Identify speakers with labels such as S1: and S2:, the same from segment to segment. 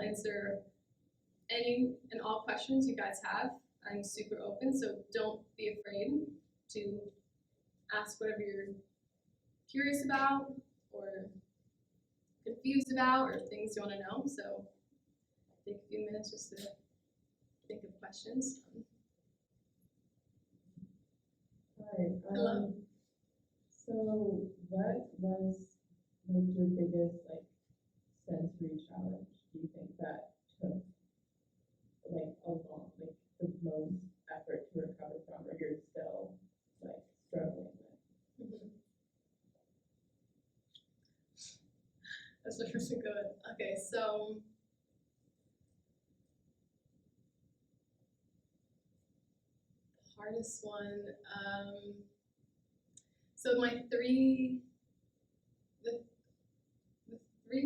S1: answer any and all questions you guys have. I'm super open, so don't be afraid to ask whatever you're curious about or confused about or things you want to know. So take a few minutes just to think of questions.
S2: Hi.
S1: Hello.
S2: So what was like your biggest sensory challenge? Do you think that took like a long, like the most effort to recover from, or you're still like struggling with?
S1: Mm-hmm. That's really good. Okay, so the hardest one. So the three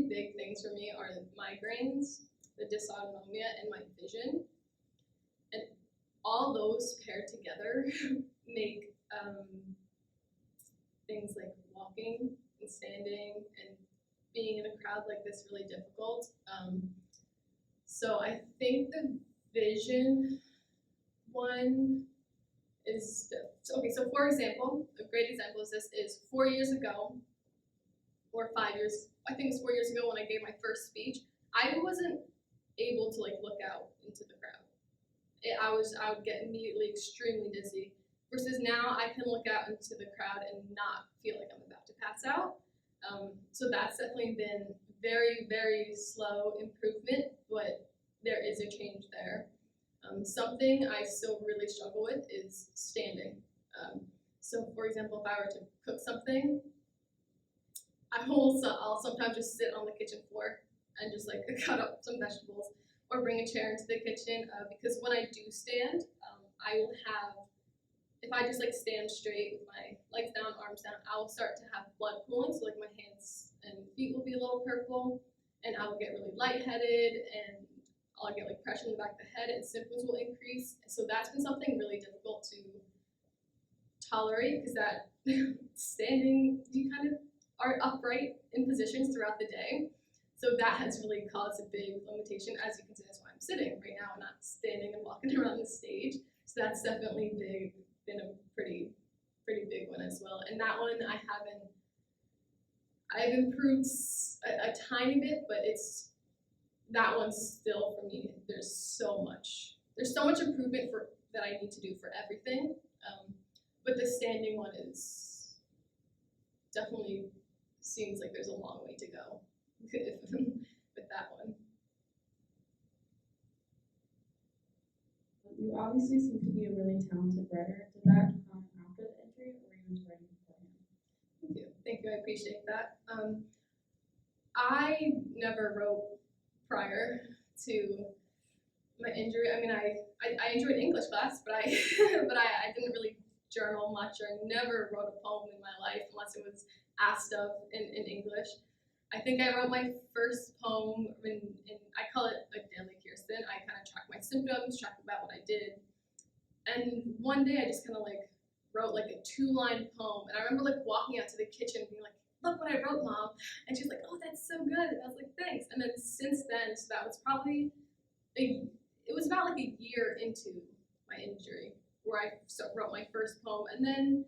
S1: big things for me are migraines, the dysautonomia, and my vision. And all those paired together make things like walking and standing and being in a crowd like this really difficult. So I think the vision one is, okay, so for example, a great example of this is 4 years ago, or 5 years, I think it's 4 years ago when I gave my first speech, I wasn't able to look out into the crowd. I would get immediately extremely dizzy, versus now I can look out into the crowd and not feel like I'm about to pass out. So that's definitely been very, very slow improvement, but there is a change there. Something I still really struggle with is standing. So for example, if I were to cook something, I'll sometimes just sit on the kitchen floor and just cut up some vegetables or bring a chair into the kitchen, because when I do stand, I will have, if I just stand straight with my legs down, arms down, I will start to have blood pooling, so my hands and feet will be a little purple, and I will get really lightheaded, and I'll get pressure in the back of the head, and symptoms will increase. So that's been something really difficult to tolerate, because that standing, you kind of are upright in positions throughout the day. So that has really caused a big limitation. As you can see, that's why I'm sitting right now and not standing and walking around the stage. So that's definitely been a pretty big one as well. And that one I've improved a tiny bit, but that one's still, for me, there's so much improvement that I need to do for everything. But the standing one is definitely seems like there's a long way to go with that one.
S3: You obviously seem to be a really talented writer. Did that come after the injury, or were you into writing beforehand?
S1: Thank you, I appreciate that. I never wrote prior to my injury. I mean, I enjoyed English class, but I didn't really journal much, or I never wrote a poem in my life unless it was asked of in English. I think I wrote my first poem I call it Daily Kiersten. I kind of track my symptoms, track about what I did. And one day I just kind of wrote a 2-line poem. And I remember walking out to the kitchen and being like, look what I wrote, Mom. And she's like, oh, that's so good. And I was like, thanks. And then since then, so that was probably, it was about a year into my injury where I wrote my first poem. And then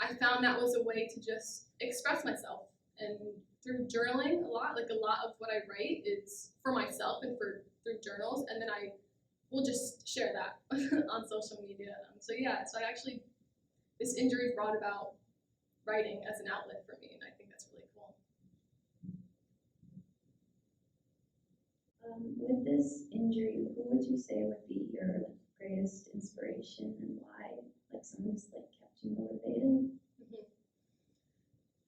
S1: I found that was a way to just express myself. And through journaling, a lot of what I write is for myself and through journals, and then I will just share that on social media. So this injury brought about writing as an outlet for me, and I think that's really cool.
S4: With this injury, who would you say would be your greatest inspiration, and why? Someone who's kept you motivated?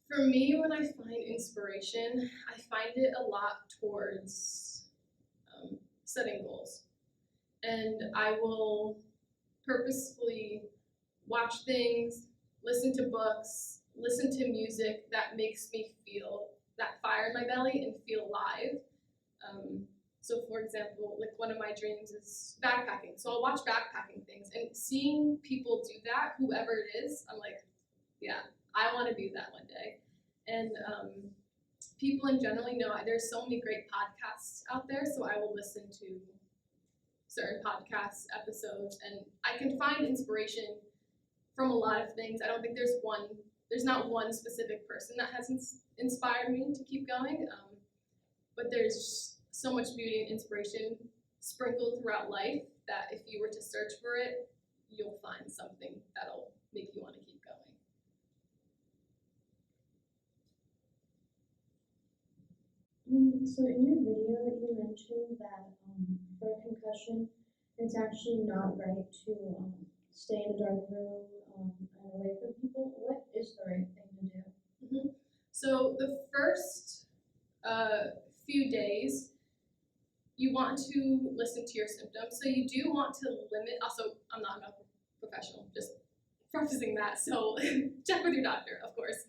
S1: For me, when I find inspiration, I find it a lot towards setting goals. And I will purposefully watch things, listen to books, listen to music that makes me feel that fire in my belly and feel alive. So for example, one of my dreams is backpacking. So I'll watch backpacking things, and seeing people do that, whoever it is, I'm like, yeah, I want to do that one day. And people in general, there's so many great podcasts out there, so I will listen to certain podcast episodes, and I can find inspiration from a lot of things. I don't think there's not one specific person that has inspired me to keep going, but there's so much beauty and inspiration sprinkled throughout life that if you were to search for it, you'll find something that'll make you want to keep going.
S3: So in your video, you mentioned that for a concussion, it's actually not right to stay in a dark room and away from people. What is the right thing to do?
S1: Mm-hmm. So the first few days, you want to listen to your symptoms. So you do want to limit, also, I'm not a medical professional, just prefacing that, so check with your doctor, of course.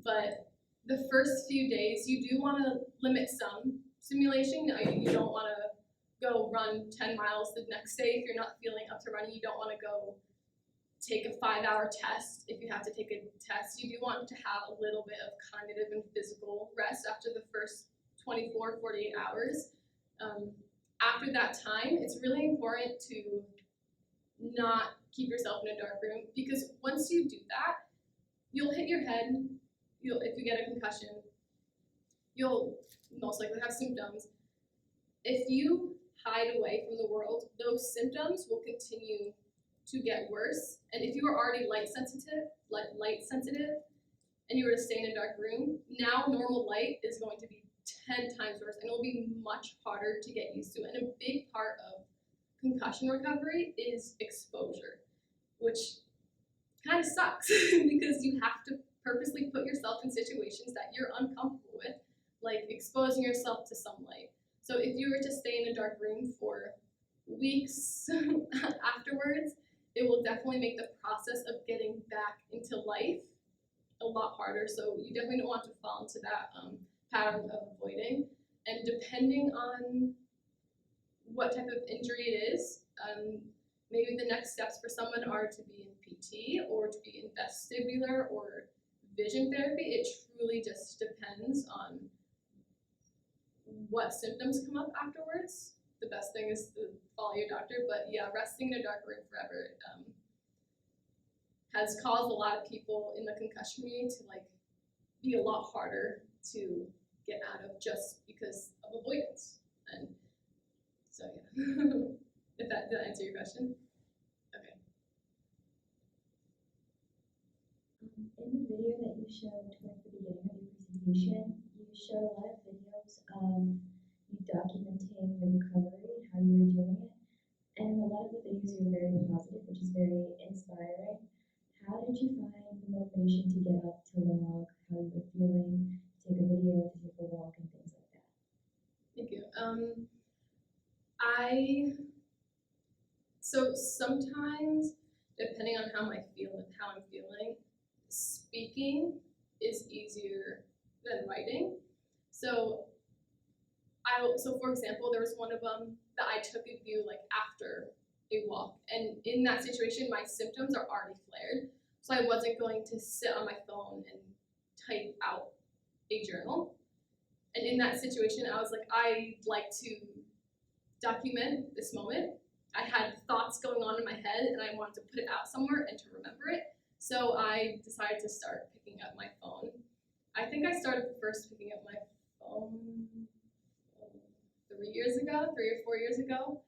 S1: But the first few days, you do want to limit some simulation. You don't want to go run 10 miles the next day if you're not feeling up to running. You don't want to go take a 5-hour test if you have to take a test. You do want to have a little bit of cognitive and physical rest after the first 24, 48 hours. After that time, it's really important to not keep yourself in a dark room, because once you do that, you'll hit your head. If you get a concussion, you'll most likely have symptoms. If you hide away from the world, those symptoms will continue to get worse. And if you are already light sensitive, and you were to stay in a dark room, now normal light is going to be 10 times worse, and it will be much harder to get used to. And a big part of concussion recovery is exposure, which kind of sucks because you have to purposely put yourself in situations that you're uncomfortable with, like exposing yourself to sunlight. So if you were to stay in a dark room for weeks afterwards, it will definitely make the process of getting back into life a lot harder. So you definitely don't want to fall into that pattern of avoiding. And depending on what type of injury it is, maybe the next steps for someone are to be in PT or to be in vestibular or vision therapy. It truly just depends on what symptoms come up afterwards. The best thing is to follow your doctor, but yeah, resting in a dark room forever has caused a lot of people in the concussion community to be a lot harder to get out of just because of avoidance. And so yeah, did that answer your question? Okay.
S4: In the video that you showed towards the beginning of your presentation, you showed a lot of videos of you documenting your recovery, how you were doing it, and a lot of the videos were very positive, which is very inspiring. How did you find the motivation to get up, to log how you were feeling, to take a video, to take a walk, and things like that?
S1: Thank you. So sometimes, depending on how I'm feeling, speaking is easier than writing. So for example, there was one of them that I took a view after a walk, and in that situation, my symptoms are already flared, so I wasn't going to sit on my phone and type out a journal. And in that situation, I was like, I'd like to document this moment. I had thoughts going on in my head, and I wanted to put it out somewhere and to remember it. So I decided to start picking up my phone. I think I started first picking up my phone 3 or 4 years ago.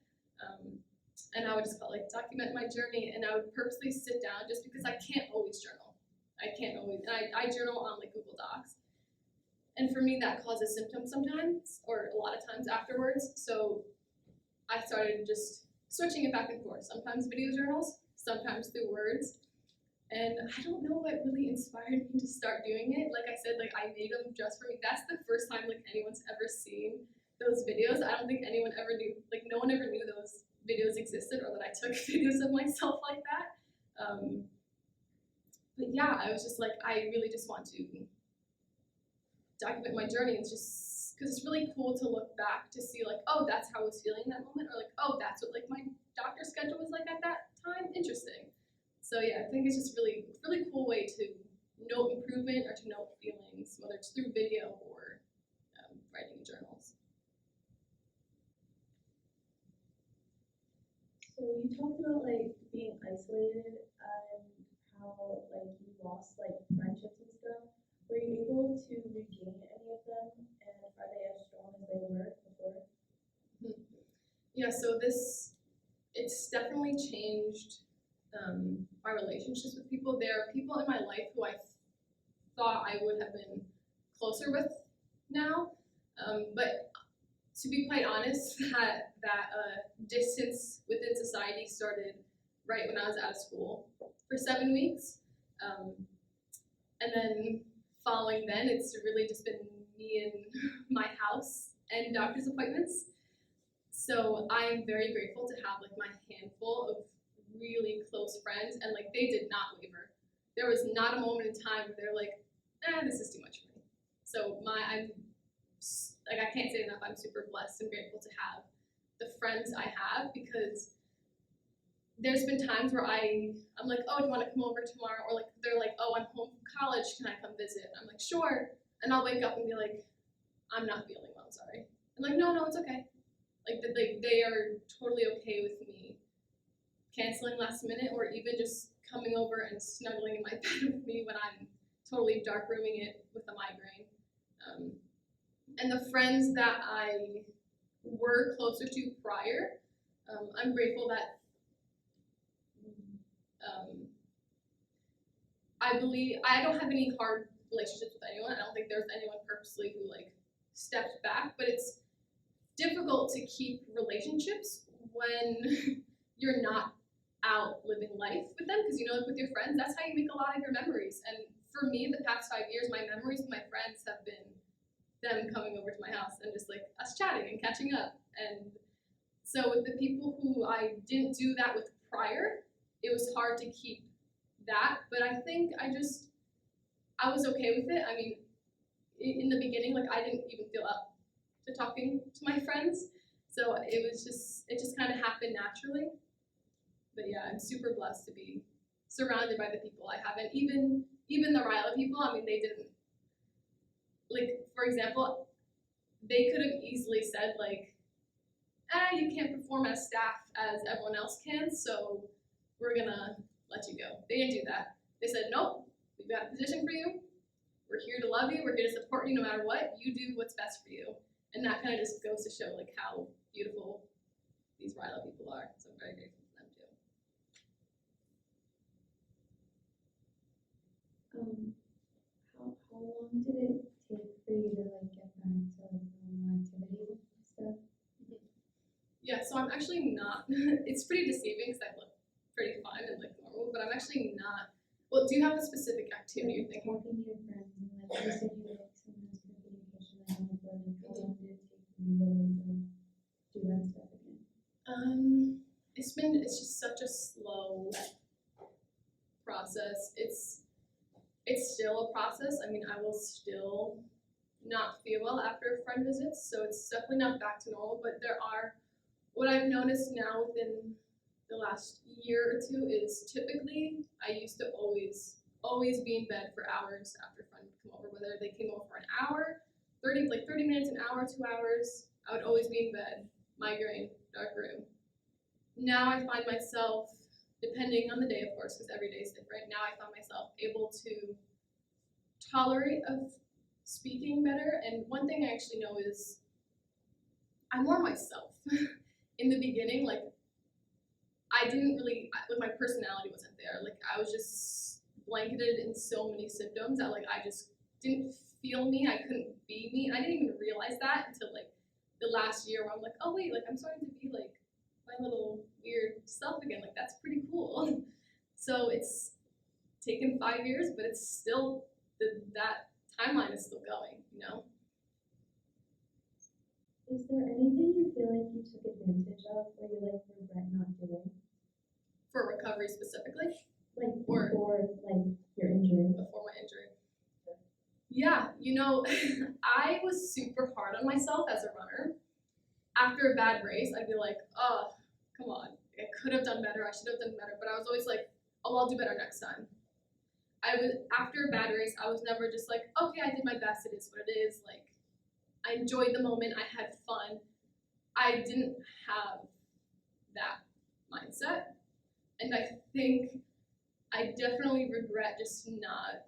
S1: And I would just document my journey, and I would purposely sit down just because I can't always journal. And I journal on Google Docs. And for me, that causes symptoms sometimes, or a lot of times afterwards. So I started just switching it back and forth. Sometimes video journals, sometimes through words. And I don't know what really inspired me to start doing it. Like I said, I made them just for me. That's the first time anyone's ever seen those videos. I don't think anyone ever knew, no one ever knew those videos existed, or that I took videos of myself like that. But yeah, I was just I really just want to document my journey. It's just because it's really cool to look back to see oh, that's how I was feeling in that moment, or oh, that's what my doctor's schedule was at that time. Interesting. So yeah, I think it's just really cool way to note improvement or to note feelings, whether it's through video or writing journals.
S2: So you talked about like being isolated and how like you lost like friendships and stuff. Were you able to regain any of them, and are they as strong as they were before?
S1: Yeah, so it's definitely changed my relationships with people. There are people in my life who I thought I would have been closer with now, but to be quite honest, that distance within society started right when I was out of school for 7 weeks, and then following then, it's really just been me and my house and doctor's appointments. So I am very grateful to have like my handful of really close friends, and like they did not waver. There was not a moment in time where they're like, this is too much for me. So I can't say enough, I'm super blessed and grateful to have the friends I have, because there's been times where I'm like, oh, do you want to come over tomorrow? Or like they're like, oh, I'm home from college, can I come visit? I'm like, sure. And I'll wake up and be like, I'm not feeling well, sorry. And like, no, it's okay. Like they are totally okay with me canceling last minute, or even just coming over and snuggling in my bed with me when I'm totally dark rooming it with a migraine. And the friends that I were closer to prior, I'm grateful that I believe I don't have any hard relationships with anyone. I don't think there's anyone purposely who like stepped back, but it's difficult to keep relationships when you're not out living life with them, because like with your friends, that's how you make a lot of your memories. And for me, the past 5 years, my memories with my friends have been them coming over to my house and just like us chatting and catching up. And so with the people who I didn't do that with prior, it was hard to keep that, but I think I was okay with it. I mean, in the beginning, like I didn't even feel up to talking to my friends, so it just kind of happened naturally. But yeah, I'm super blessed to be surrounded by the people I have, and even the RYLA people. I mean, they didn't, like, for example, they could have easily said like, you can't perform as staff as everyone else can, so we're gonna let you go. They didn't do that. They said, nope, we've got a position for you. We're here to love you. We're here to support you no matter what. You do what's best for you. And that kind of just goes to show like how beautiful these RYLA people are. So I'm very grateful for them too.
S4: How long did it take for you to like get back to like normal activity and stuff?
S1: Yeah, so I'm actually not, it's pretty deceiving because I look pretty fun and like normal, but I'm actually not. Well, do you have a specific activity you're thinking?
S4: Talking to your friends and like you said you like sometimes for communication like on the phone, like how long did it take you to do that stuff again?
S1: It's just such a slow process. It's still a process. I mean, I will still not feel well after a friend visits, so it's definitely not back to normal, but there are, what I've noticed now within the last year or two is typically I used to always be in bed for hours after a friend would come over, whether they came over for an hour, 30 minutes, an hour, 2 hours, I would always be in bed, migraine, dark room. Now I find myself, depending on the day of course, because every day is different, now I find myself able to tolerate of speaking better. And one thing I actually know is I'm more myself. In the beginning, like I didn't really, like my personality wasn't there. Like I was just blanketed in so many symptoms that like I just didn't feel me. I couldn't be me. And I didn't even realize that until like the last year where I'm like, oh wait, like I'm starting to be like my little weird self again. Like that's pretty cool. So it's taken 5 years, but it's still, that timeline is still going, you know?
S4: Is there anything you feel like you took advantage of or you like regret not doing?
S1: For recovery specifically?
S4: Like
S1: Or-
S4: before like your injury?
S1: Before my injury. Yeah, you know, I was super hard on myself as a runner. After a bad race, I'd be like, oh, come on. I could have done better, I should have done better, but I was always like, oh, I'll do better next time. I was, after a bad race, I was never just like, okay, I did my best, it is what it is. Like, I enjoyed the moment, I had fun. I didn't have that mindset. And I think I definitely regret just not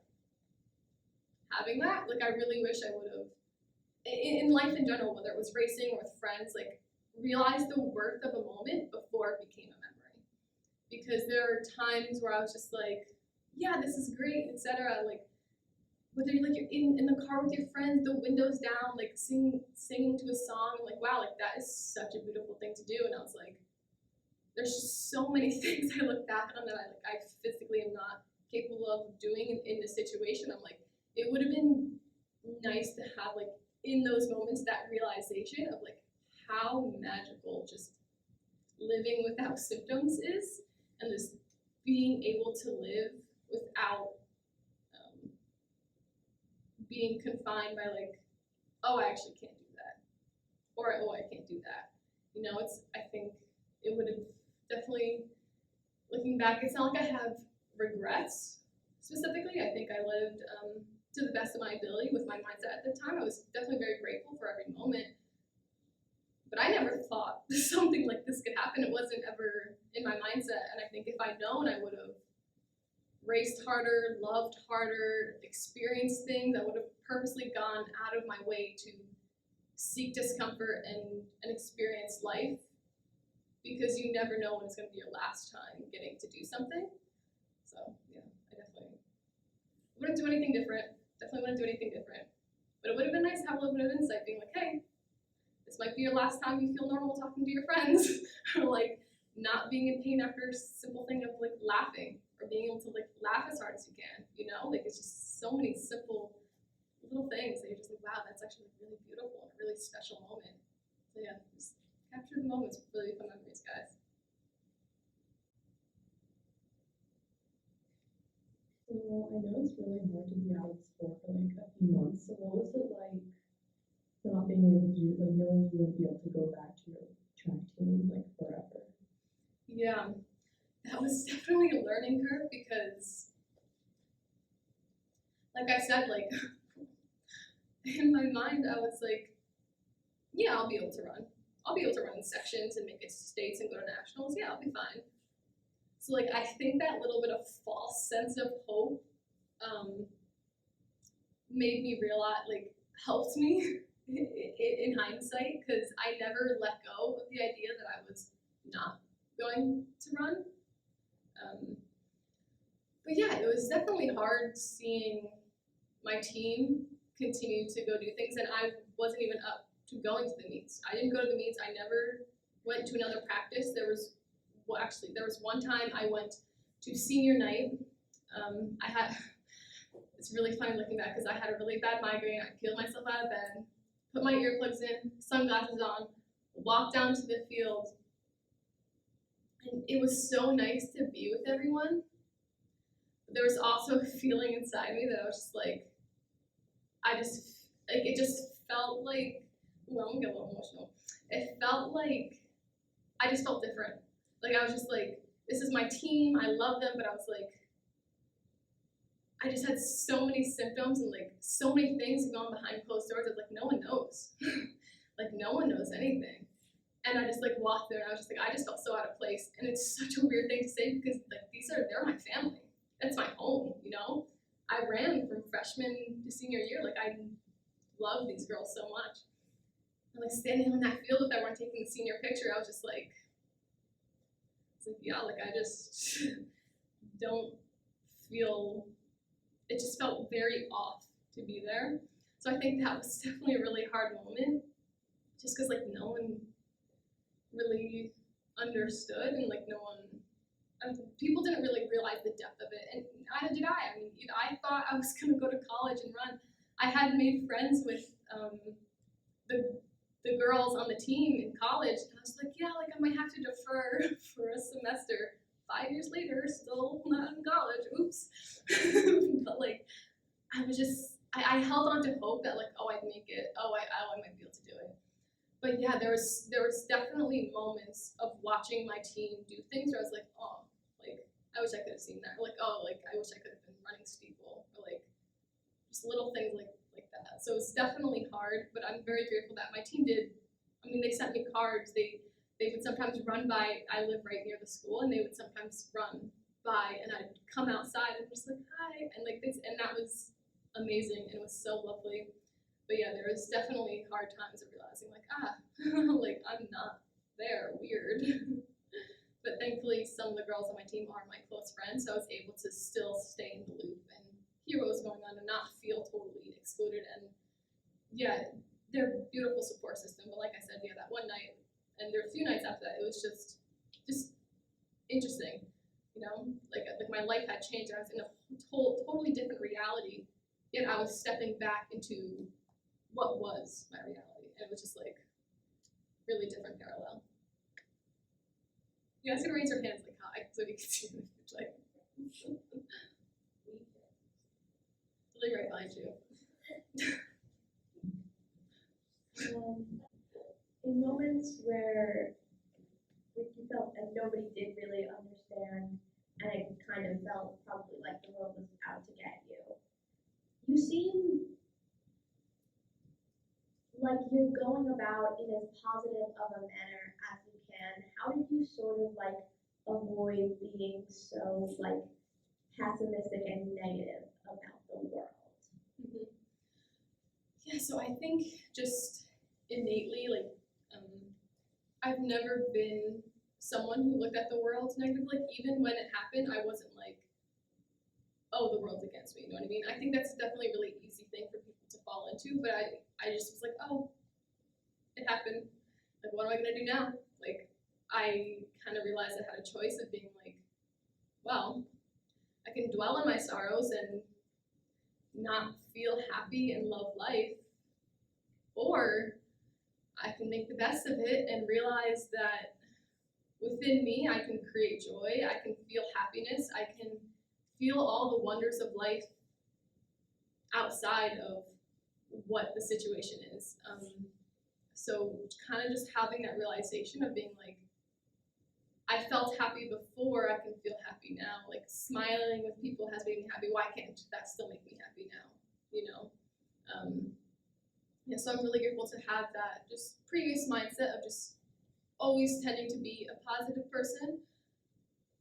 S1: having that. Like, I really wish I would have, in life in general, whether it was racing or with friends, like, realize the worth of a moment before it became a memory. Because there are times where I was just like, yeah, this is great, etc. Like, whether you're like you're in the car with your friends, the windows down, like singing to a song, like wow, like that is such a beautiful thing to do. And I was like, there's just so many things I look back on that I physically am not capable of doing in this situation. I'm like, it would have been nice to have like in those moments that realization of like how magical just living without symptoms is, and this being able to live without being confined by like, oh, I actually can't do that, or oh, I can't do that. You know, it's, I think it would have definitely, looking back, it's not like I have regrets specifically. I think I lived to the best of my ability with my mindset at the time. I was definitely very grateful for every moment, but I never thought something like this could happen. It wasn't ever in my mindset, and I think if I'd known, I would have raced harder, loved harder, experienced things. I would have purposely gone out of my way to seek discomfort and experience life, because you never know when it's going to be your last time getting to do something. So yeah, I definitely wouldn't do anything different. Definitely wouldn't do anything different. But it would have been nice to have a little bit of insight, being like, hey, this might be your last time you feel normal talking to your friends, or like not being in pain after a simple thing of like laughing, or being able to like laugh as hard as you can, you know? Like it's just so many simple little things that you're just like, wow, that's actually like really beautiful and a really special moment. So yeah, just capture the moments with really fun memories, guys.
S2: So I know it's really hard to be out of sport for like a few months. So what was it like not being able to do, like knowing you wouldn't be able to go back to your track team like forever?
S1: Yeah, that was definitely a learning curve, because like I said, like in my mind I was like, yeah, I'll be able to run. I'll be able to run sections and make it to states and go to nationals. Yeah, I'll be fine. So like I think that little bit of false sense of hope made me realize, like helped me in hindsight, because I never let go of the idea that I was not going to run. But yeah, it was definitely hard seeing my team continue to go do things, and I wasn't even up to going to the meets. I didn't go to the meets. I never went to another practice. There was one time I went to senior night. It's really funny looking back, because I had a really bad migraine. I peeled myself out of bed, put my earplugs in, sunglasses on, walked down to the field, and it was so nice to be with everyone. But there was also a feeling inside me that I was just like, it just felt like, well, I'm gonna get a little emotional. It felt like I just felt different. Like I was just like, this is my team, I love them, but I was like, I just had so many symptoms and like so many things going behind closed doors that like no one knows. Like no one knows anything. And I just like walked there and I was just like, I just felt so out of place. And it's such a weird thing to say, because like they're my family. That's my home, you know? I ran from freshman to senior year. Like I love these girls so much. And like standing on that field with everyone taking the senior picture, I was just like, it's like, yeah, like I just don't feel, it just felt very off to be there. So I think that was definitely a really hard moment, just because like no one really understood, and like no one, people didn't really realize the depth of it, and neither did I. I mean, I thought I was gonna go to college and run. I had made friends with the girls on the team in college, and I was like, yeah, like I might have to defer for a semester. 5 years later, still not in college. Oops. But like, I was just, I held on to hope that like, oh, I'd make it. Oh, I might be able to do it. But yeah, there was definitely moments of watching my team do things where I was like, oh, like I wish I could have seen that. Or like, oh, like I wish I could have been running steeple, or like just little things like that. So it's definitely hard, but I'm very grateful that my team did. I mean, they sent me cards. They would sometimes run by. I live right near the school, and they would sometimes run by, and I'd come outside and just like hi, and like this, and that was amazing, and it was so lovely. But yeah, there was definitely hard times of realizing like like I'm not there, weird. But thankfully, some of the girls on my team are my close friends, so I was able to still stay in the loop and hear what was going on and not feel totally excluded. And yeah, they're a beautiful support system. But like I said, yeah, that one night, and there were a few nights after that, it was just interesting, you know. Like my life had changed. I was in a totally different reality, yet I was stepping back into what was my reality, and it was just like really different parallel. You guys can raise your hands like high so you can see like really right behind you.
S4: In moments where you felt that nobody did really understand, and it kind of felt probably like the world was out to get you, you seem like you're going about in as positive of a manner as you can. How did you sort of like avoid being so like pessimistic and negative about the world?
S1: Mm-hmm. Yeah, so I think just innately, like, I've never been someone who looked at the world negatively. Like, even when it happened, I wasn't like, oh, the world's against me, you know what I mean? I think that's definitely a really easy thing for people to fall into, but I just was like, oh, it happened. Like, what am I gonna do now? Like, I kind of realized I had a choice of being like, well, I can dwell on my sorrows and not feel happy and love life, or I can make the best of it and realize that within me I can create joy, I can feel happiness, I can feel all the wonders of life outside of what the situation is. So kind of just having that realization of being like, I felt happy before, I can feel happy now. Like smiling with people has made me happy. Why can't that still make me happy now? You know? Yeah, so I'm really grateful to have that just previous mindset of just always tending to be a positive person.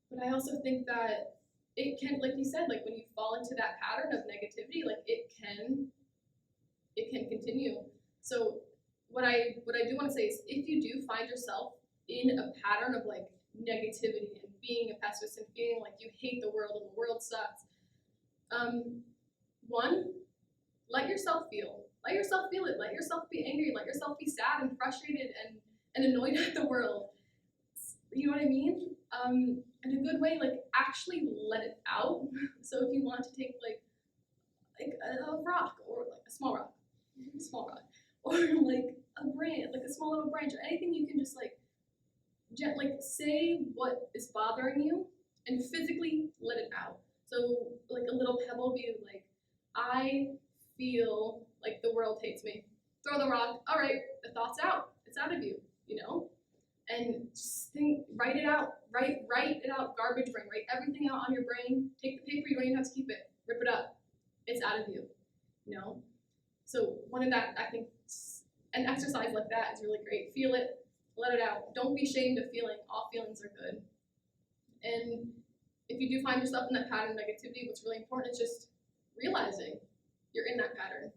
S1: But I also think that it can, like you said, like when you fall into that pattern of negativity, like it can continue. So what I do want to say is, if you do find yourself in a pattern of like negativity and being a pessimist and feeling like you hate the world and the world sucks, one, let yourself feel. Let yourself feel it. Let yourself be angry. Let yourself be sad and frustrated and annoyed at the world. You know what I mean? In a good way, like actually let it out. So if you want to take like a rock, or like a small rock, or like a branch, like a small little branch, or anything, you can just like say what is bothering you and physically let it out. So like a little pebble be like, I feel like the world hates me. Throw the rock. All right, the thought's out. It's out of you, you know? And just write it out. Write it out. Garbage brain. Write everything out on your brain. Take the paper. You don't even have to keep it. Rip it up. It's out of you, you know? So one of that, I think, an exercise like that is really great. Feel it. Let it out. Don't be ashamed of feeling. All feelings are good. And if you do find yourself in that pattern of negativity, what's really important is just realizing you're in that pattern.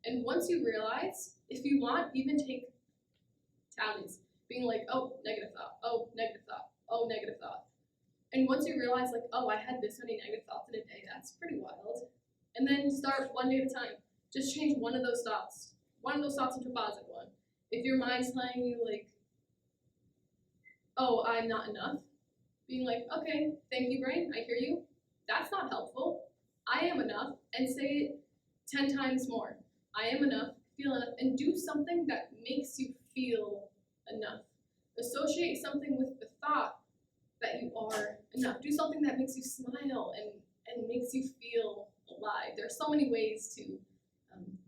S1: And once you realize, if you want, even take tallies, being like, oh, negative thought, oh, negative thought, oh, negative thought. And once you realize, like, oh, I had this many negative thoughts in a day, that's pretty wild. And then start one day at a time. Just change one of those thoughts into a positive one. If your mind's telling you, like, oh, I'm not enough, being like, okay, thank you, brain, I hear you. That's not helpful. I am enough, and say it 10 times more. I am enough, feel enough, and do something that makes you feel enough. Associate something with the thought that you are enough. Do something that makes you smile and makes you feel alive. There are so many ways to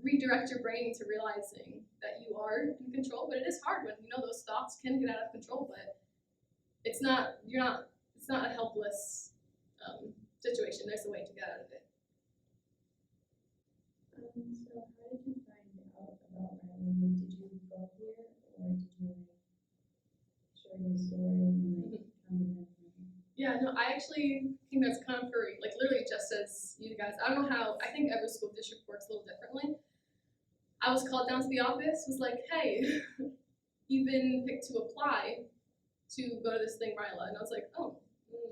S1: redirect your brain into realizing that you are in control, but it is hard when, you know, those thoughts can get out of control, but it's not a helpless situation. There's a way to get out of it.
S4: So how did you find out about RYLA? Did you go here or did you share your story and how did that happen?
S1: Yeah, no, I actually think that's kind of for, like, literally just as you guys. I don't know how, I think every school district works a little differently. I was called down to the office, was like, hey, you've been picked to apply to go to this thing, RYLA. And I was like, oh,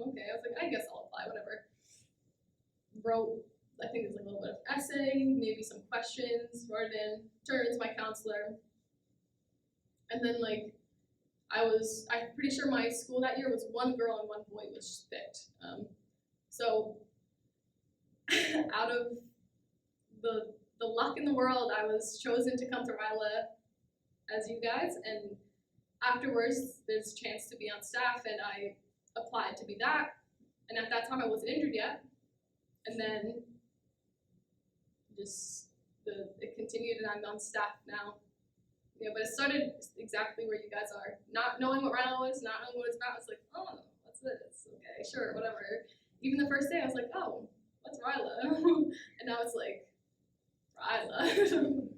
S1: okay. I was like, I guess I'll apply, whatever. Wrote, I think it was like a little bit of essay, maybe some questions, wrote it in, turned it to my counselor. And then, like, I'm pretty sure my school that year was one girl and one boy was picked. So out of the luck in the world, I was chosen to come to RYLA as you guys, and afterwards there's a chance to be on staff, and I applied to be that. And at that time I wasn't injured yet, and then it continued, and I'm on staff now. Yeah, but it started exactly where you guys are. Not knowing what RYLA was, not knowing what it's about. It's like, oh, what's this? Okay, sure, whatever. Even the first day, I was like, oh, what's RYLA? And now it's like, RYLA.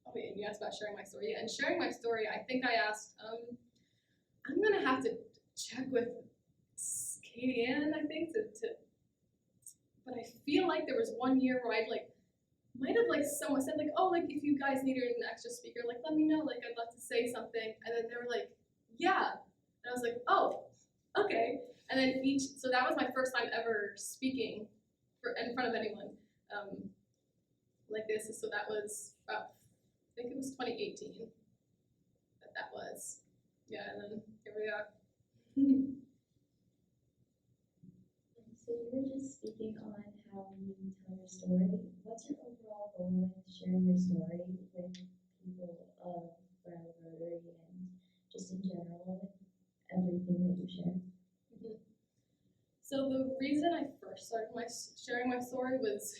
S1: Oh wait, and you asked about sharing my story. Yeah, and sharing my story, I think I asked, I'm gonna have to check with Katie Ann, I think, but I feel like there was one year where might have someone said like, oh, like if you guys needed an extra speaker, like let me know, like I'd love to say something. And then they were like, yeah. And I was like, oh, okay. And then so that was my first time ever speaking in front of anyone like this. So that was about, I think it was 2018 that was. Yeah, and then here we are.
S4: So you were just speaking on how you tell your story. What's your overall goal with sharing your story with people of Rotary and just in general with everything that you share?
S1: Mm-hmm. So the reason I first started sharing my story was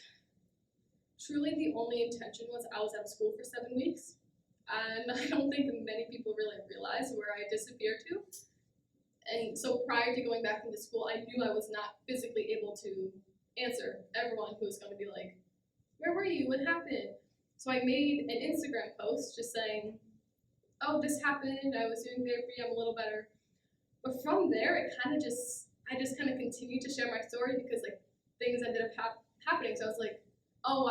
S1: truly the only intention was I was out of school for 7 weeks, and I don't think many people really realize where I disappeared to. And so prior to going back into school, I knew I was not physically able to answer everyone who was going to be like, where were you? What happened? So I made an Instagram post just saying, oh, this happened. I was doing therapy. I'm a little better. But from there, I just kind of continued to share my story because like things ended up happening. So I was like, oh,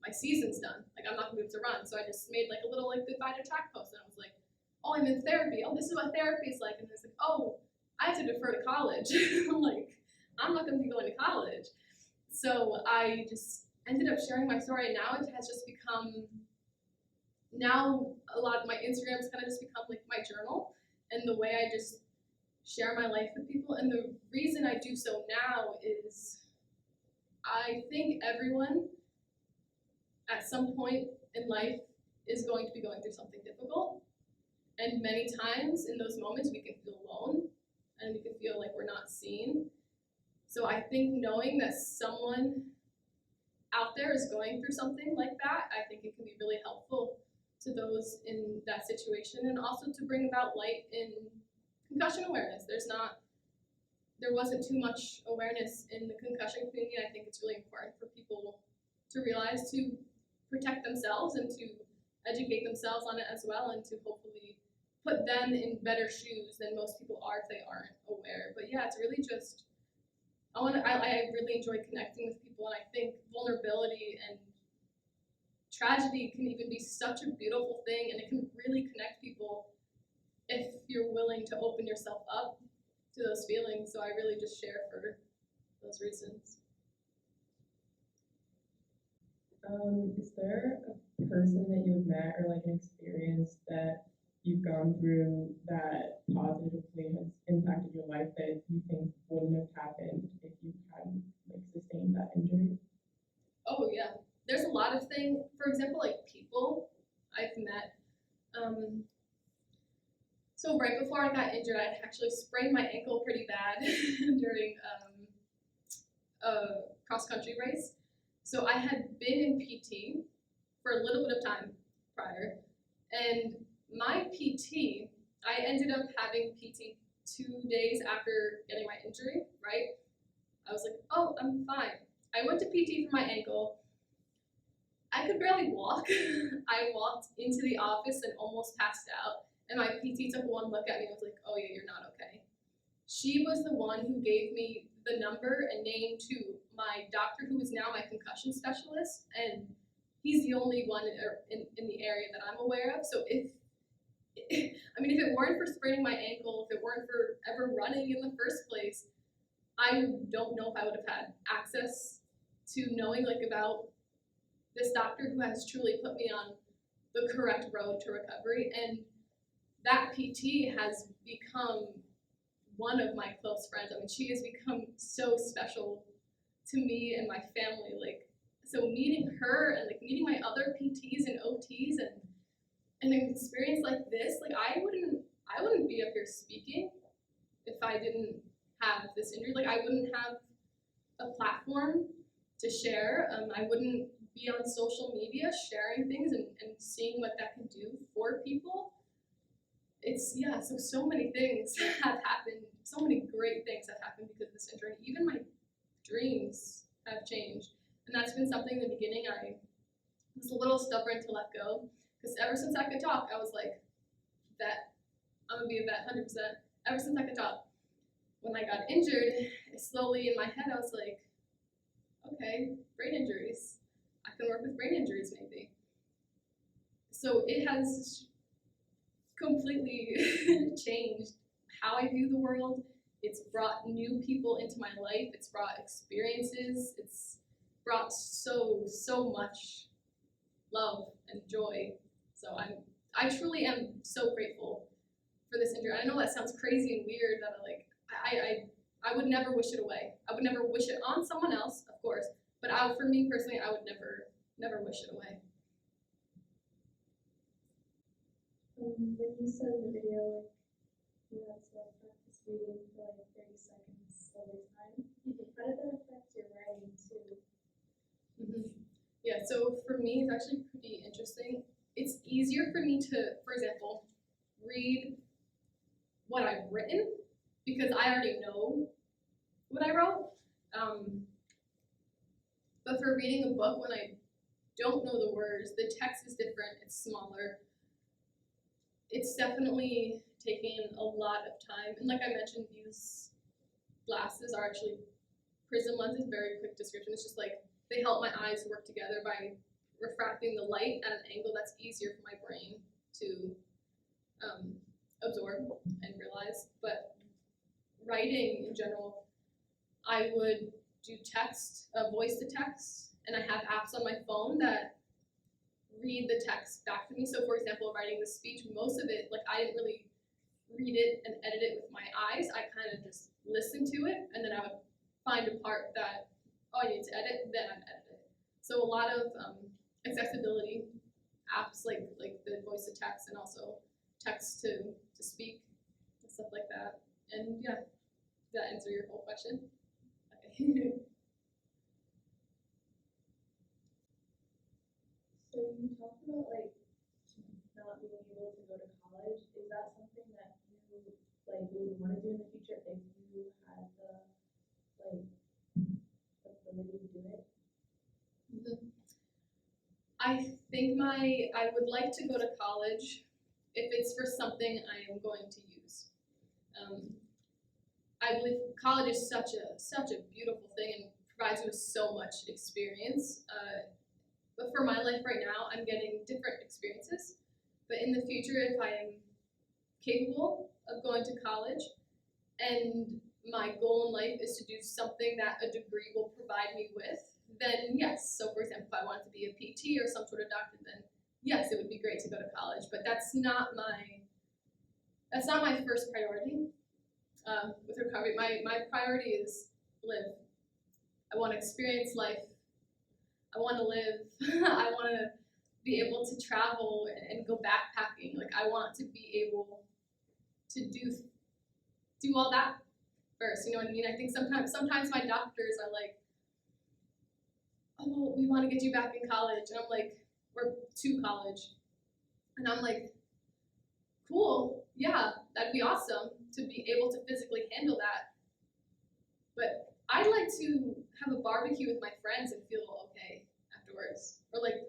S1: my season's done. Like I'm not going to be able to run. So I just made like a little like goodbye to track post. And I was like, oh, I'm in therapy. Oh, this is what therapy is like. And it's like, oh, I have to defer to college. I'm like, I'm not going to be going to college. So I just ended up sharing my story, and now it has just become, now a lot of my Instagram's kind of just become like my journal and the way I just share my life with people. And the reason I do so now is I think everyone at some point in life is going to be going through something difficult. And many times in those moments we can feel alone and we can feel like we're not seen. So I think knowing that someone out there is going through something like that, I think it can be really helpful to those in that situation, and also to bring about light in concussion awareness. There wasn't too much awareness in the concussion community, and I think it's really important for people to realize to protect themselves and to educate themselves on it as well, and to hopefully put them in better shoes than most people are if they aren't aware. But yeah, it's really just, I really enjoy connecting with people, and I think vulnerability and tragedy can even be such a beautiful thing, and it can really connect people if you're willing to open yourself up to those feelings. So I really just share for those reasons.
S2: Is there a person that you've met or like an experience that you've gone through that positively has impacted your life that you think wouldn't have happened if you hadn't like sustained that injury?
S1: Oh yeah, there's a lot of things. For example, like people I've met. So right before I got injured, I actually sprained my ankle pretty bad during a cross-country race. So I had been in PT for a little bit of time prior, and my PT, I ended up having PT 2 days after getting my injury, right? I was like, oh, I'm fine. I went to PT for my ankle. I could barely walk. I walked into the office and almost passed out. And my PT took one look at me and was like, oh yeah, you're not okay. She was the one who gave me the number and name to my doctor, who is now my concussion specialist. And he's the only one in the area that I'm aware of. So if it weren't for spraining my ankle, if it weren't for ever running in the first place, I don't know if I would have had access to knowing about this doctor who has truly put me on the correct road to recovery. And that PT has become one of my close friends. I mean, she has become so special to me and my family. So meeting her and meeting my other PTs and OTs and an experience like this, I wouldn't be up here speaking if I didn't have this injury. I wouldn't have a platform to share. I wouldn't be on social media sharing things and seeing what that can do for people. So many things have happened, so many great things have happened because of this injury. Even my dreams have changed. And that's been something in the beginning I was a little stubborn to let go. Because ever since I could talk, I was like, vet. I'm going to be a vet 100%. Ever since I could talk. When I got injured, slowly in my head I was like, okay, brain injuries. I can work with brain injuries maybe. So it has completely changed how I view the world. It's brought new people into my life. It's brought experiences. It's brought so much love and joy. So I truly am so grateful for this injury. I know that sounds crazy and weird that I would never wish it away. I would never wish it on someone else, of course, but for me personally, I would never wish it away.
S4: When you said in the video, you had to practice reading for 30 seconds over time, how did that affect your writing too?
S1: Yeah, so for me, it's actually pretty interesting. It's easier for me to, for example, read what I've written because I already know what I wrote. But for reading a book, when I don't know the words, the text is different, it's smaller. It's definitely taking a lot of time. And like I mentioned, these glasses are actually prism lenses, very quick description. It's just they help my eyes work together by refracting the light at an angle that's easier for my brain to absorb and realize. But writing in general, I would do text, voice to text, and I have apps on my phone that read the text back to me. So for example, writing the speech, most of it, I didn't really read it and edit it with my eyes. I kind of just listened to it, and then I would find a part that, I need to edit, then I'd edit it. So a lot of accessibility apps like the voice to text and also text to speak and stuff like that. And yeah, does that answer your whole question? Okay.
S2: So you talked about not being able to go to college. Is that something that you would want to do in the future if you had the ability to do it?
S1: I think I would like to go to college if it's for something I am going to use. I believe college is such a beautiful thing and provides you with so much experience. But for my life right now, I'm getting different experiences. But in the future, if I am capable of going to college and my goal in life is to do something that a degree will provide me with, then yes. So for example, if I wanted to be a PT or some sort of doctor, then yes, it would be great to go to college. But that's not my first priority with recovery. My priority is live. I want to experience life. I want to live. I want to be able to travel and go backpacking. I want to be able to do all that first. You know what I mean? I think sometimes my doctors are like, oh, we want to get you back in college. And I'm like, or to college. And I'm like, cool, yeah, that'd be awesome. to be able to physically handle that. But I'd like to have a barbecue with my friends and feel okay afterwards. Or like,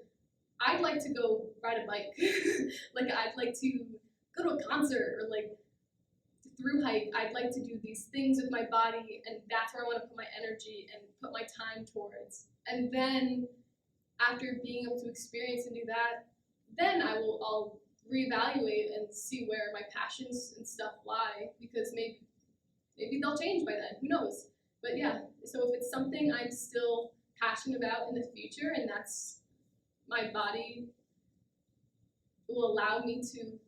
S1: I'd like to go ride a bike. Like, I'd like to go to a concert or like through hike. I'd like to do these things with my body, and that's where I want to put my energy and put my time towards. And then after being able to experience and do that, then I'll reevaluate and see where my passions and stuff lie, because maybe they'll change by then. Who knows? But yeah, so if it's something I'm still passionate about in the future, and that's my body will allow me to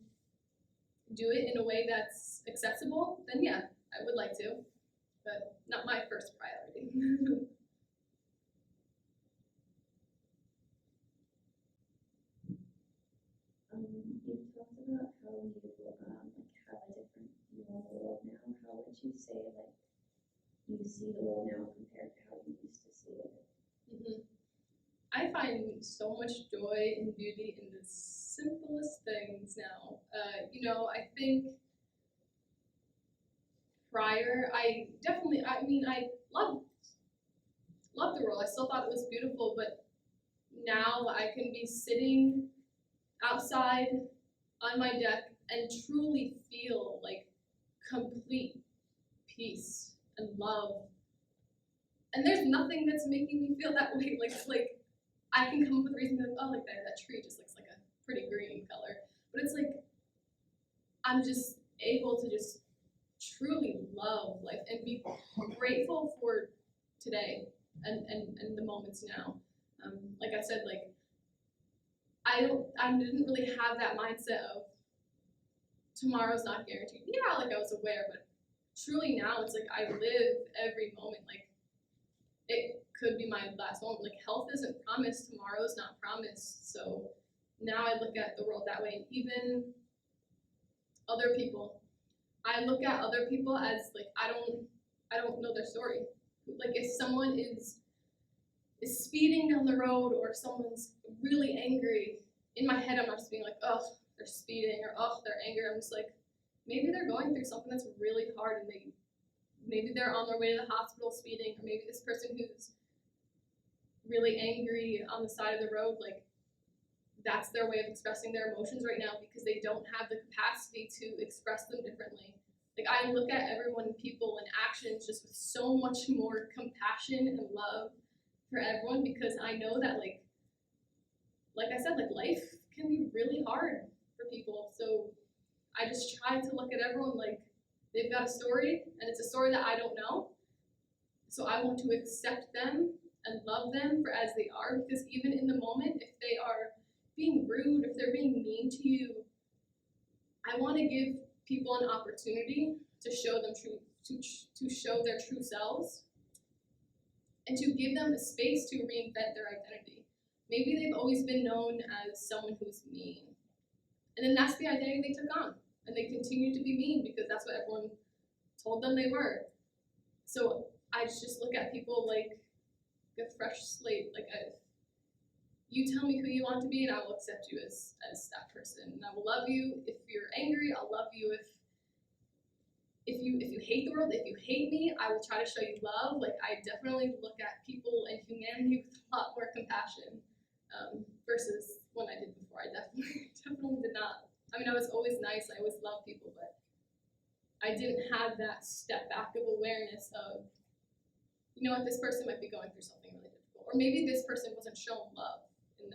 S1: do it in a way that's accessible, then yeah, I would like to, but not my first priority.
S4: You've talked about how you have a different view on the world now. How would you say you see the world now compared to how you used to see it?
S1: Mm-hmm. I find so much joy and beauty in the simplest things now. I think prior, I loved the world. I still thought it was beautiful, but now I can be sitting outside on my deck and truly feel like complete peace and love. And there's nothing that's making me feel that way. Like I can come up with reasons like, oh, like that tree just looks like a pretty green color. But it's like I'm just able to just truly love life and be grateful for today and the moments now. Like I said, like I didn't really have that mindset of tomorrow's not guaranteed. Yeah, like I was aware, but truly now it's like I live every moment. Like it could be my last moment. Like health isn't promised, tomorrow's not promised. So now I look at the world that way. Even other people, I look at other people as like I don't know their story. Like if someone is speeding down the road or someone's really angry, in my head I'm not just being like, oh, they're speeding or oh, they're angry. I'm just like, maybe they're going through something that's really hard and maybe they're on their way to the hospital speeding, or maybe this person who's really angry on the side of the road, like that's their way of expressing their emotions right now because they don't have the capacity to express them differently. Like I look at everyone, people, and actions just with so much more compassion and love for everyone, because I know that like I said, like life can be really hard for people. So I just try to look at everyone like they've got a story, and it's a story that I don't know. So I want to accept them and love them for as they are, because even in the moment, if they are being rude, if they're being mean to you, I want to give people an opportunity to show them to show their true selves, and to give them a space to reinvent their identity. Maybe they've always been known as someone who's mean, and then that's the identity they took on, and they continue to be mean because that's what everyone told them they were. So I just look at people like a fresh slate, like you tell me who you want to be, and I will accept you as that person, and I will love you if you're angry. I'll love you if you hate the world. If you hate me, I will try to show you love. Like I definitely look at people and humanity with a lot more compassion versus when I did before. I definitely did not. I mean, I was always nice. I always loved people, but I didn't have that step back of awareness of, you know what, this person might be going through something really difficult, or maybe this person wasn't shown love in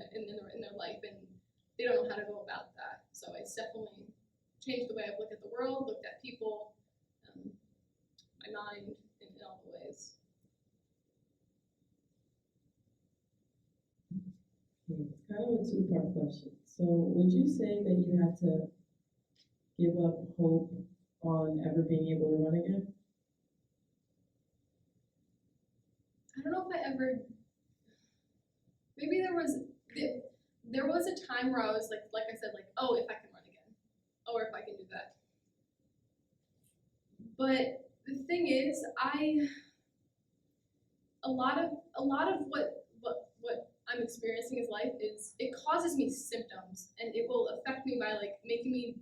S1: their life, and they don't know how to go about that. So it's definitely changed the way I've looked at the world, looked at people, my mind, in all the ways.
S2: It's kind of a two-part question. So would you say that you had to give up hope on ever being able to run again?
S1: I don't know if I ever, maybe there was a time where I was like I said, like, oh, if I can run again, or if I can do that. But the thing is, a lot of what I'm experiencing in life is, it causes me symptoms, and it will affect me by like making me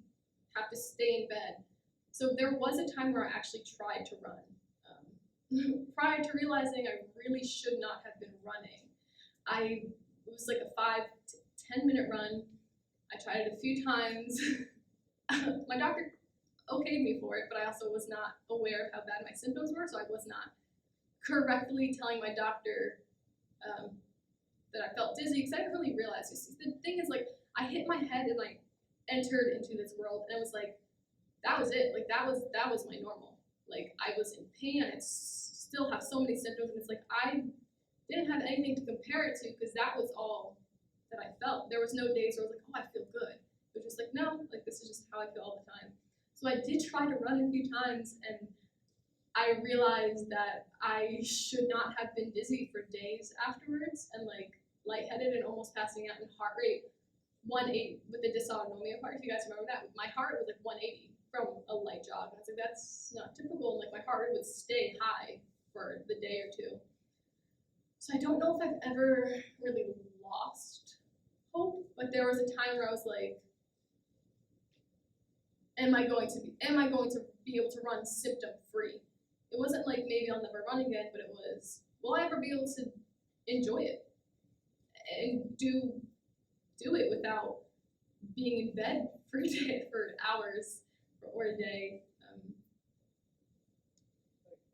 S1: have to stay in bed. So there was a time where I actually tried to run. Prior to realizing I really should not have been running. It was like a 5 to 10 minute run. I tried it a few times. My doctor okayed me for it, but I also was not aware of how bad my symptoms were, so I was not correctly telling my doctor that I felt dizzy, because I didn't really realize. The thing is, like, I hit my head and like entered into this world, and it was like, that was it. Like, that was my normal. Like, I was in pain, I still have so many symptoms, and it's like, I didn't have anything to compare it to, because that was all that I felt. There was no days where I was like, oh, I feel good. It was just like, no, like, this is just how I feel all the time. So I did try to run a few times, and I realized that I should not have been dizzy for days afterwards, and like lightheaded and almost passing out, and heart rate 180 with the dysautonomia part. If you guys remember that, my heart rate was like 180 from a light jog. And I was like, that's not typical. And like, my heart rate would stay high for the day or two. So I don't know if I've ever really lost hope, but there was a time where I was like, am I going to be able to run symptom free? It wasn't like maybe I'll never run again, but it was, will I ever be able to enjoy it and do it without being in bed for a day, for hours or a day?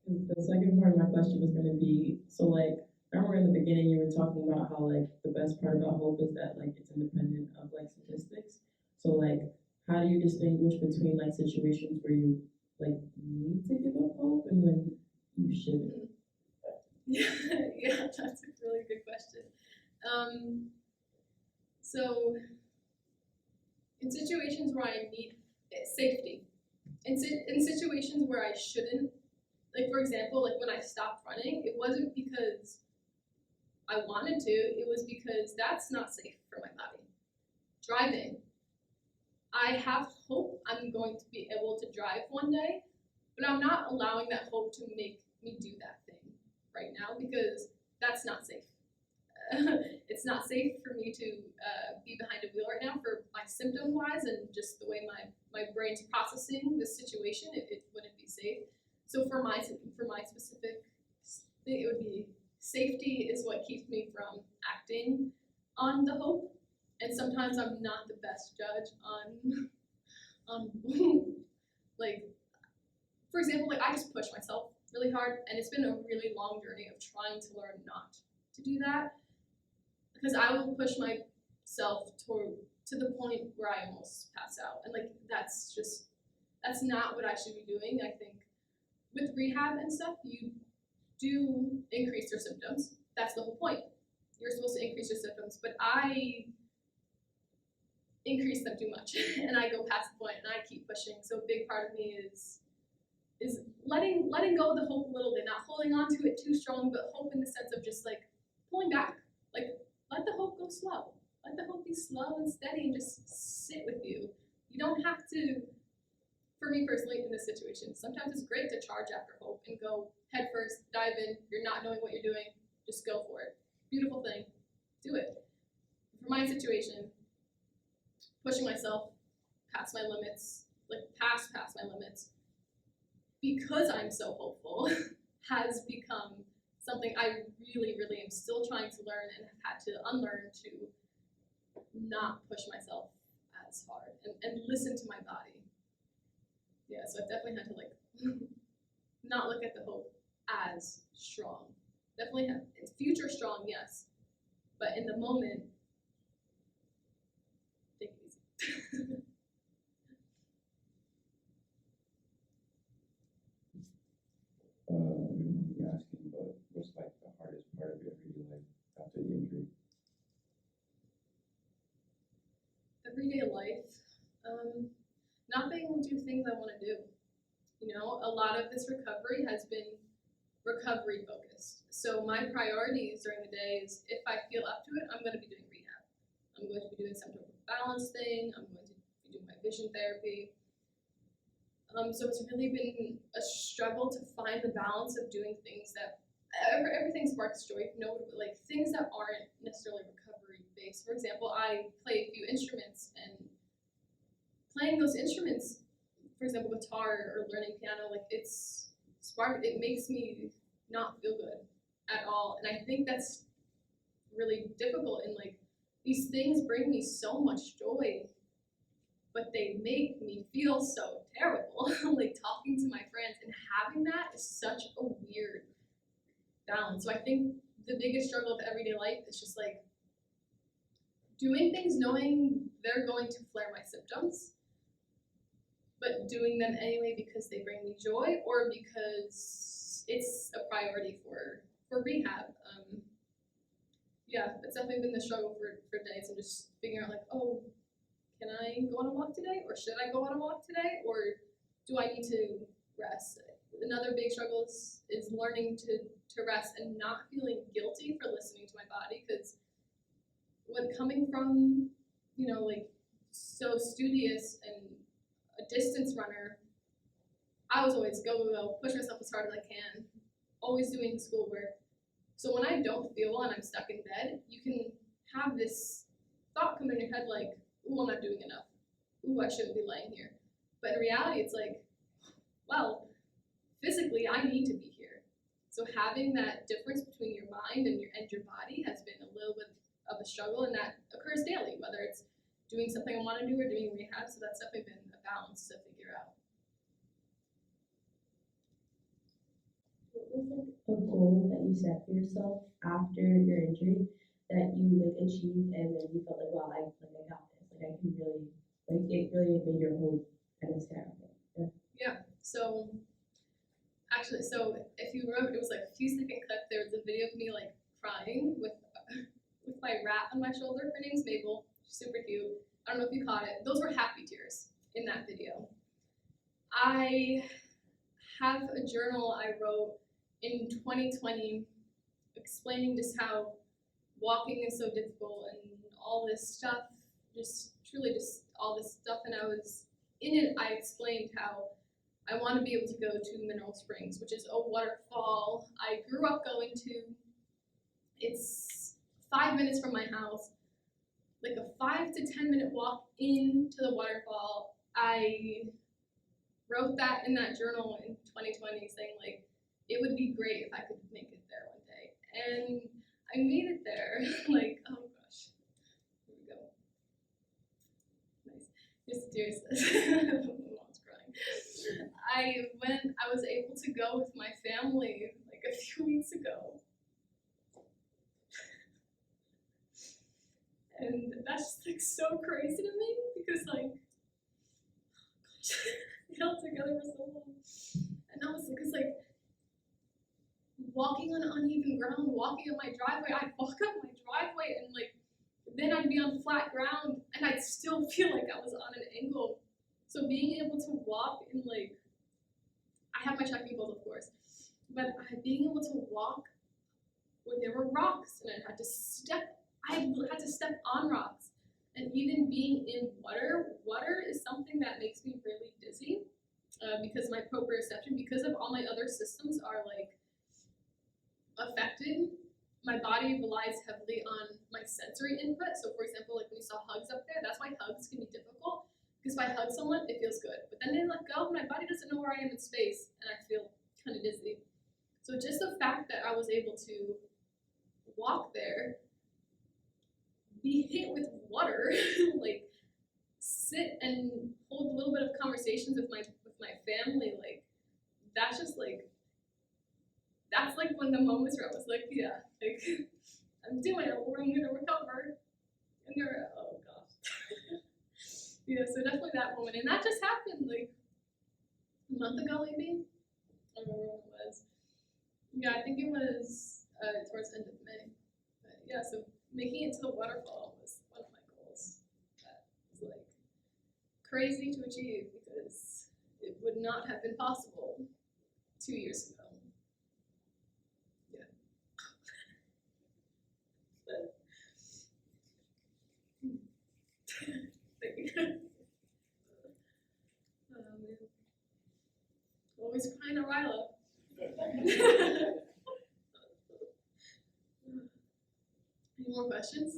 S2: The second part of my question was going to be, so like, remember in the beginning you were talking about how like the best part about hope is that like it's independent of like statistics. So like, how do you distinguish between like situations where you like need to give up hope and when you shouldn't?
S1: Yeah, that's a really good question. So in situations where I need safety, in situations where I shouldn't, like for example, like when I stopped running, it wasn't because I wanted to, it was because that's not safe for my body. Driving, I have hope I'm going to be able to drive one day, but I'm not allowing that hope to make me do that thing right now, because that's not safe. It's not safe for me to be behind a wheel right now for my symptom wise and just the way my brain's processing this situation. It wouldn't be safe. So for my specific thing, it would be safety is what keeps me from acting on the hope. And sometimes I'm not the best judge on like, for example, like I just push myself really hard, and it's been a really long journey of trying to learn not to do that, because I will push myself to the point where I almost pass out, and like that's not what I should be doing. I think with rehab and stuff, you do increase your symptoms. That's the whole point. You're supposed to increase your symptoms, but I increase them too much, and I go past the point, and I keep pushing. So a big part of me is letting go of the hope a little bit, not holding on to it too strong, but hope in the sense of just like pulling back. Like, let the hope go slow. Let the hope be slow and steady and just sit with you. You don't have to, for me personally in this situation, sometimes it's great to charge after hope and go head first, dive in. You're not knowing what you're doing, just go for it. Beautiful thing, do it. For my situation, pushing myself past my limits, like past my limits, because I'm so hopeful, has become something I really, really am still trying to learn and have had to unlearn, to not push myself as hard and listen to my body. Yeah, so I've definitely had to like not look at the hope as strong. Definitely have, it's future strong, yes, but in the moment, take it easy.
S5: I'm asking, but what's like the hardest part of your everyday life after the injury?
S1: Everyday life, not being able to do things I want to do. You know, a lot of this recovery has been recovery focused. So my priorities during the day is, if I feel up to it, I'm going to be doing rehab. I'm going to be doing some type of balance thing. I'm going to be doing my vision therapy. So it's really been a struggle to find the balance of doing things that everything sparks joy, but like things that aren't necessarily recovery based. For example, I play a few instruments, and playing those instruments for example, guitar or learning piano, like it makes me not feel good at all. And I think that's really difficult, and like these things bring me so much joy, but they make me feel so terrible. Like talking to my friends and having that is such a weird balance. So I think the biggest struggle of everyday life is just like doing things knowing they're going to flare my symptoms, but doing them anyway because they bring me joy or because it's a priority for rehab. Yeah, it's definitely been the struggle for days, and just figuring out like, oh, can I go on a walk today, or should I go on a walk today, or do I need to rest? Another big struggle is learning to rest and not feeling guilty for listening to my body, because when coming from, you know, like so studious and a distance runner, I was always go, push myself as hard as I can, always doing schoolwork. So when I don't feel well and I'm stuck in bed, you can have this thought come in your head like, ooh, I'm not doing enough. Ooh, I shouldn't be laying here. But in reality, it's like, well, physically, I need to be here. So having that difference between your mind and your body has been a little bit of a struggle, and that occurs daily, whether it's doing something I want to do or doing rehab. So that's definitely been a balance to figure out.
S4: What was like a goal that you set for yourself after your injury that you like achieved, and then you felt like, wow, I got this. Like I can really, like it really made your whole kind of skyrocket.
S1: Yeah. So actually, if you remember, it was like a few second clip. There was a video of me like crying with my rat on my shoulder. Her name's Mabel. She's super cute. I don't know if you caught it. Those were happy tears in that video. I have a journal I wrote in 2020 explaining just how walking is so difficult and all this stuff, just truly just all this stuff. And I was in it, I explained how I want to be able to go to Mineral Springs, which is a waterfall I grew up going to. It's 5 minutes from my house, like a 5 to 10 minute walk into the waterfall. I wrote that in that journal in 2020 saying like, it would be great if I could make it there one day. And I made it there. Like, oh gosh. Here we go. Nice. Here's the tears. Mom's crying. I was able to go with my family like a few weeks ago. And that's just like so crazy to me because like, oh gosh, we held together for so long. And I was because like, walking on uneven ground, walking up my driveway, I'd walk up my driveway and like, then I'd be on flat ground and I'd still feel like I was on an angle. So being able to walk in like, I have my trekking poles of course, but being able to walk where there were rocks and I had to step on rocks. And even being in water is something that makes me really dizzy because my proprioception, because of all my other systems are like, affected. My body relies heavily on my sensory input. So for example, like when you saw hugs up there, that's why hugs can be difficult. Because if I hug someone, it feels good. But then they let go, my body doesn't know where I am in space, and I feel kind of dizzy. So just the fact that I was able to walk there, be hit with water, like sit and hold a little bit of conversations with my family, like that's just like, that's like when the moments where I was like, yeah, like I'm doing it, or I'm gonna recover. And you're, oh gosh. Yeah, so definitely that moment. And that just happened like a month ago maybe. I don't remember when it was. Yeah, I think it was towards the end of May. But yeah, so making it to the waterfall was one of my goals. That was like crazy to achieve because it would not have been possible 2 years ago. Always crying to RYLA. Any more questions?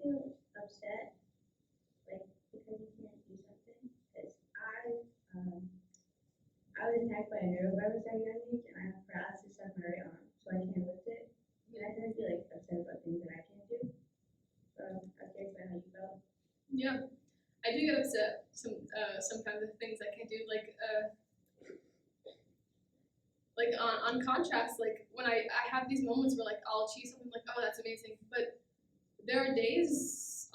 S4: feel upset, like, because you can't do something? Because I was attacked by a neuro-virus at a young age, and I have paralysis of my right arm, so I can't lift it. And I tend to feel like upset about things that I can't do. So I was curious about how you felt.
S1: Yeah, I do get upset sometimes with things I can't do, like on contrast, like when I have these moments where like I'll achieve something like, oh, that's amazing, but there are days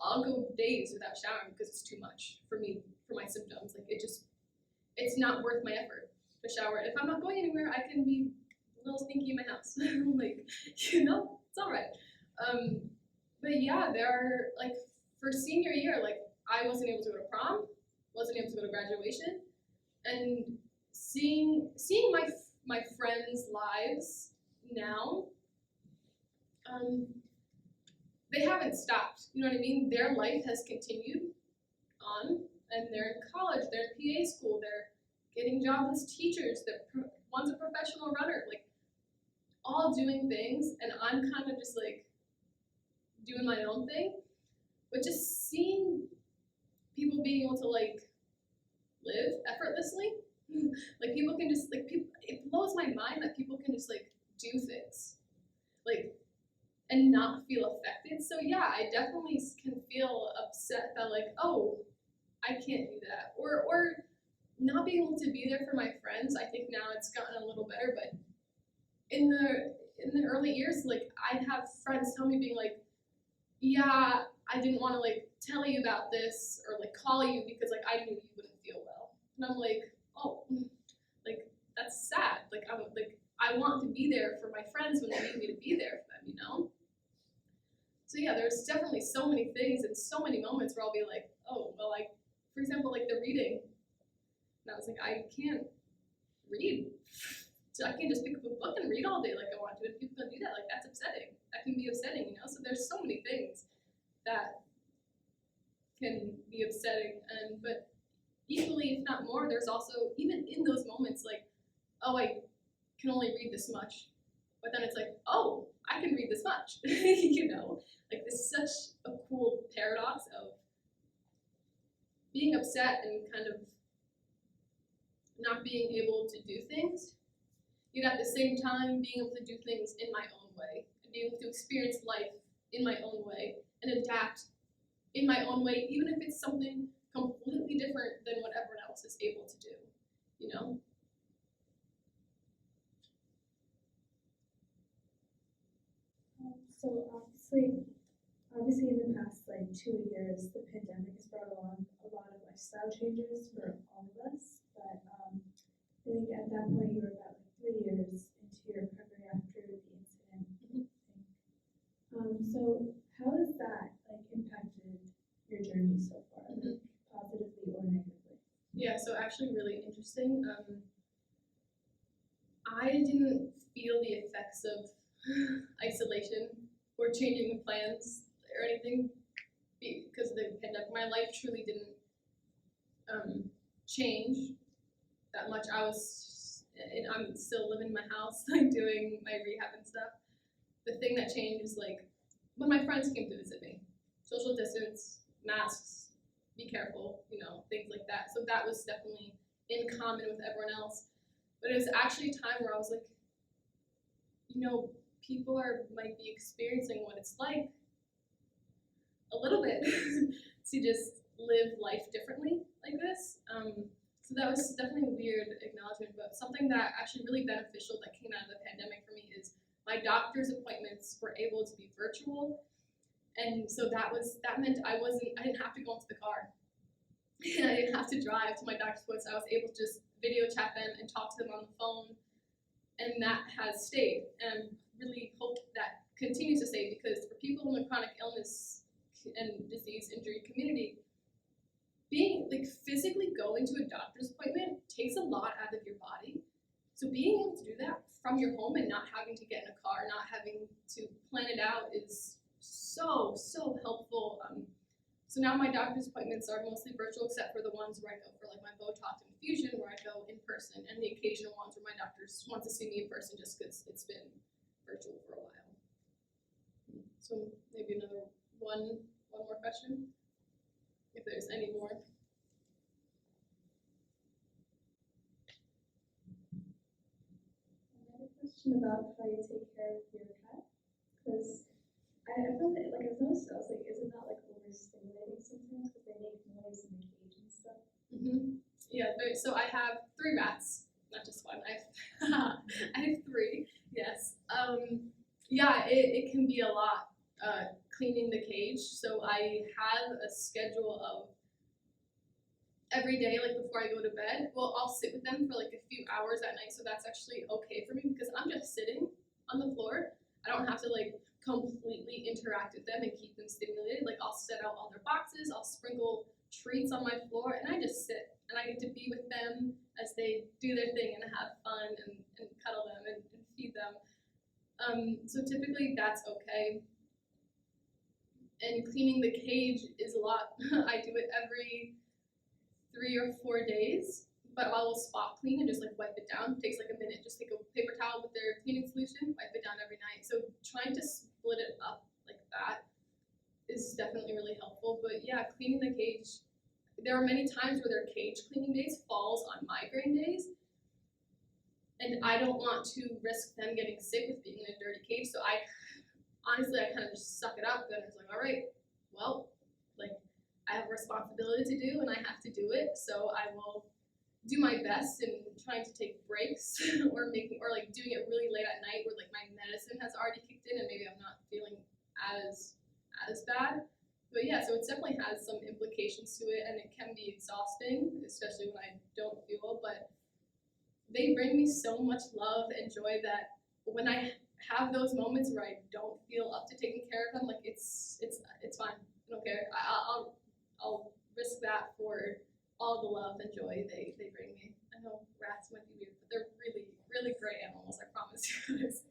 S1: I'll go days without showering because it's too much for me, for my symptoms. Like it's not worth my effort to shower. If I'm not going anywhere, I can be a little stinky in my house. Like, it's all right. But yeah, there are, like, for senior year, like, I wasn't able to go to prom, wasn't able to go to graduation, and seeing my friends' lives now, they haven't stopped. You know what I mean? Their life has continued on, and they're in college, they're in PA school, they're getting jobs as teachers, one's a professional runner, like, all doing things, and I'm kind of just like doing my own thing. But just seeing people being able to like live effortlessly, like people can just like it blows my mind that people can just like do things, like, and not feel affected. So yeah, I definitely can feel upset that like, oh, I can't do that, or not being able to be there for my friends. I think now it's gotten a little better, but in the early years, like, I'd have friends tell me being like, yeah, I didn't want to like tell you about this or like call you because like I knew you wouldn't feel well. And I'm like, oh, like that's sad. Like I want to be there for my friends when they need me to be there for them, you know? So yeah, there's definitely so many things and so many moments where I'll be like, oh, well, like, for example, like the reading. And I was like, I can't read. So I can't just pick up a book and read all day like I want to, and people don't do that. Like, that's upsetting. That can be upsetting, you know? So there's so many things that can be upsetting, but equally, if not more, there's also, even in those moments, like, oh, I can only read this much. But then it's like, oh, I can read this much, you know? Like, it's such a cool paradox of being upset and kind of not being able to do things, yet at the same time being able to do things in my own way, and being able to experience life in my own way, and adapt in my own way, even if it's something completely different than what everyone else is able to do, you know?
S3: So obviously in the past like 2 years, the pandemic has brought along a lot of lifestyle changes for all of us. But I think at that point you were about like 3 years into your recovery after the incident. So how has that like impacted your journey so far, like, positively or negatively?
S1: Yeah, so actually really interesting. I didn't feel the effects of isolation or changing the plans or anything because of the pandemic. My life truly didn't change that much. I'm still living in my house, like doing my rehab and stuff. The thing that changed is like when my friends came to visit me, social distance, masks, be careful, you know, things like that. So that was definitely in common with everyone else. But it was actually a time where I was like, you know, people might be experiencing what it's like a little bit to just live life differently like this. So that was definitely a weird acknowledgement, but something that actually really beneficial that came out of the pandemic for me is my doctor's appointments were able to be virtual. And so that meant I didn't have to go into the car. I didn't have to drive to my doctor's appointments. I was able to just video chat them and talk to them on the phone. And that has stayed. And I really hope that continues to stay, because for people in the chronic illness and disease injury community, being like physically going to a doctor's appointment takes a lot out of your body. So being able to do that from your home and not having to get in a car, not having to plan it out is so helpful. So now my doctor's appointments are mostly virtual, except for the ones where I go for like my Botox and infusion, where I go in person, and the occasional ones where my doctors want to see me in person just because it's been virtual for a while. So maybe another one more question, if there's any more.
S6: I had a question about how you take care of your pet, because I found that, like, I've noticed, I was like, is it not like overstimulating sometimes because they make noise in the cage and stuff?
S1: Yeah, so I have 3 rats, not just one. I have, I have 3. Yes. Yeah, it can be a lot cleaning the cage. So I have a schedule of every day, like before I go to bed. Well, I'll sit with them for like a few hours at night. So that's actually okay for me because I'm just sitting on the floor. I don't have to like completely interact with them and keep them stimulated. Like I'll set out all their boxes, I'll sprinkle treats on my floor, and I just sit and I get to be with them as they do their thing and have fun and cuddle them and feed them. So typically that's okay. And cleaning the cage is a lot. I do it every 3 or 4 days, but I will spot clean and just like wipe it down. It takes like a minute. Just take a paper towel with their cleaning solution, wipe it down every night. So trying to split it up like that is definitely really helpful. But yeah, cleaning the cage, there are many times where their cage cleaning days falls on migraine days, and I don't want to risk them getting sick with being in a dirty cage. So I honestly kind of just suck it up and it's like, all right, well, like I have a responsibility to do and I have to do it. So I will do my best in trying to take breaks or like doing it really late at night where like my medicine has already kicked in and maybe I'm not feeling as bad. But yeah, so it definitely has some implications to it, and it can be exhausting, especially when I don't feel well, but they bring me so much love and joy that when I have those moments where I don't feel up to taking care of them, like it's fine. I don't care. I'll risk that for all the love and joy they bring me. I know rats might be weird, but they're really, really great animals, I promise you guys.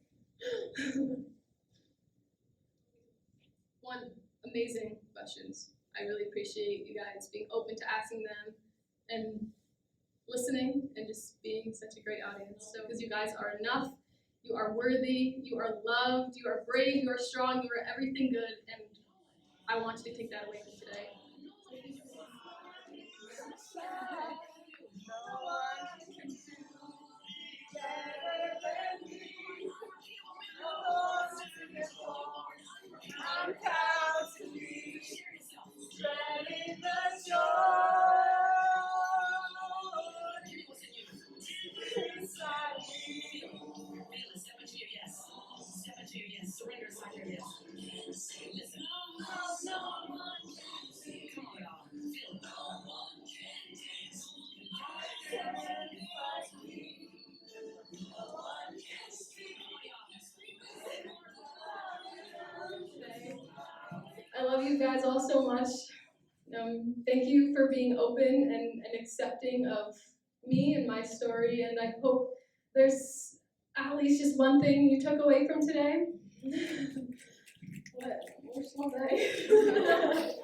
S1: One, amazing questions. I really appreciate you guys being open to asking them and listening and just being such a great audience. So, because you guys are enough, you are worthy, you are loved, you are brave, you are strong, you are everything good, and I want you to take that away from today.
S7: I'm proud to be spreading the joy inside me. Step into your yes. Step into your yes. Surrender inside your yes. Listen. No one can see. Come on, y'all. Feel it. No one can dance. I can fight me. No one can speak.
S1: I love you guys all so much. Thank you for being open and accepting of me and my story, and I hope there's at least just one thing you took away from today. What? We're small day.